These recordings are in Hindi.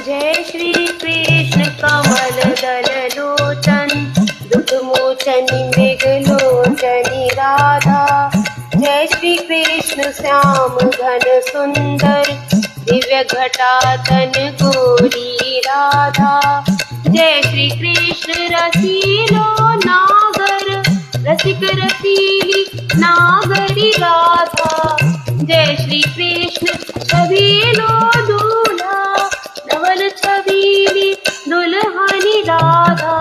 जय श्री कृष्ण कमल दल लोचन दुख मोचनी मेघ लोचनी राधा। जय श्री कृष्ण श्याम घन सुंदर दिव्य घटातन गोरी राधा। जय श्री कृष्ण रसीलो नागर रसिक रसीली नागरी राधा। जय श्री कृष्ण छबीलो दूल्हा नवल छबीली दुल्हनी राधा।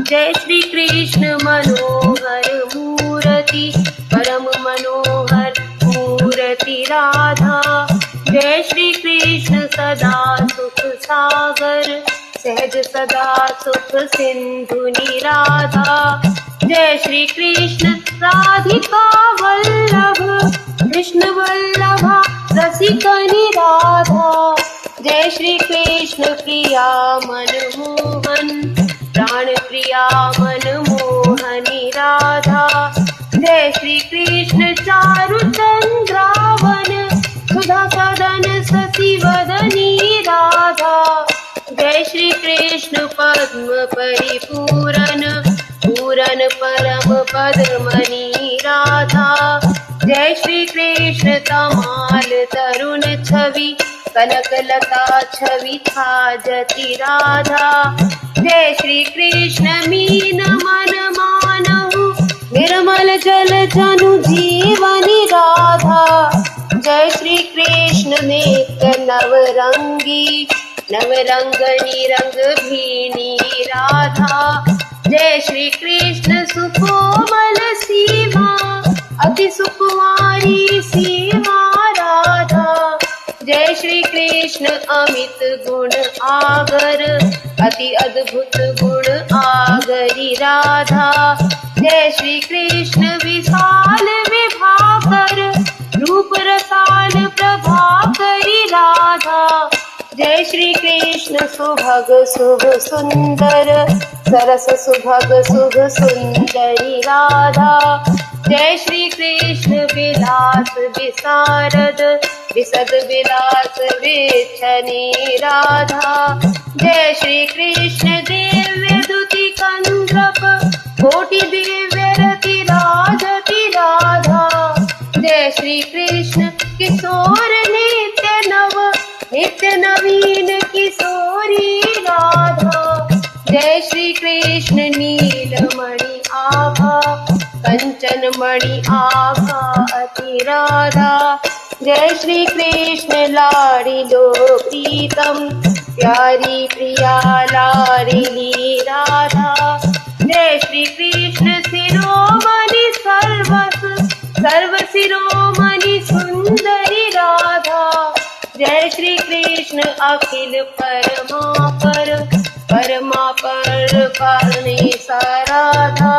जय श्री कृष्ण मनोहर मूर्ति परम मनोहर मूर्ति राधा। जय श्री कृष्ण सदा सुख सागर सहज सदा सुख सिंधुनी राधा। जय श्री कृष्ण राधिका वल्लभ कृष्ण वल्लभा रसिकनी राधा। जय श्री कृष्ण प्रिया मनमोहन प्राण प्रिया मनमोहनी राधा। जय श्री कृष्ण चारु चंद्रावन सुधा सदन शशि वदनी राधा। जय श्री कृष्ण पद्म परिपूरन पूरन परम पद्मनी राधा। जय श्री कृष्ण तमाल तरुण छवि कनक लता छवि छाजति राधा। जय श्री कृष्ण मीन मन मानहु निर्मल जल जनु जीवनी राधा। जय श्री कृष्ण नेत्र नवरंगी नवरंगनी रंग भीनी राधा। जय श्री कृष्ण सुकोमल सीमा अति सुकुमारी सीमा राधा। जय श्री कृष्ण अमित गुण आगर अति अद्भुत गुण आगरी राधा। जय श्री कृष्ण विशाल विभाकर रूप रसाल प्रभाकरी राधा। जय श्री कृष्ण सुभग शुभ सुंदर सरस सुभग शुभ सुंदरी राधा। जय श्री कृष्ण विलास विशारद विशद विलास विच्छनी राधा। जय श्री कृष्ण दिव्य दुति कंद्रप कोटि दिव्य रति राजति राधा। जय श्री कृष्ण किशोर नित्य नवीन किशोरी राधा। जय श्री कृष्ण नीलमणि आभा कंचन मणि आभा अति राधा। जय श्री कृष्ण लाडिलो प्रीतम प्यारी प्रिया लाडिली राधा। जय श्री कृष्ण शिरोमणि सर्व शिरोमणि सुंदरी राधा। जय श्री कृष्ण अखिल परमापर प्राणे साराधा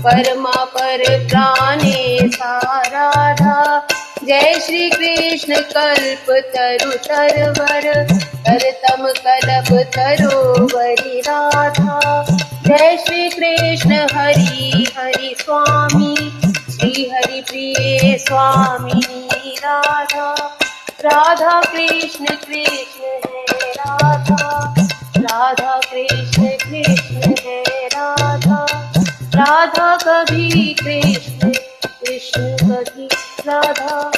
परमापर प्राणे साराधा। जय श्री कृष्ण कल्प तरु तरवर तरतम कल्प तरोवरी राधा। जय श्री कृष्ण हरि हरि स्वामी श्री हरि प्रिय स्वामी राधा। राधा कृष्ण कृष्ण है राधा राधा कृष्ण कृष्ण है राधा। राधा कभी कृष्ण कृष्ण कभी राधा।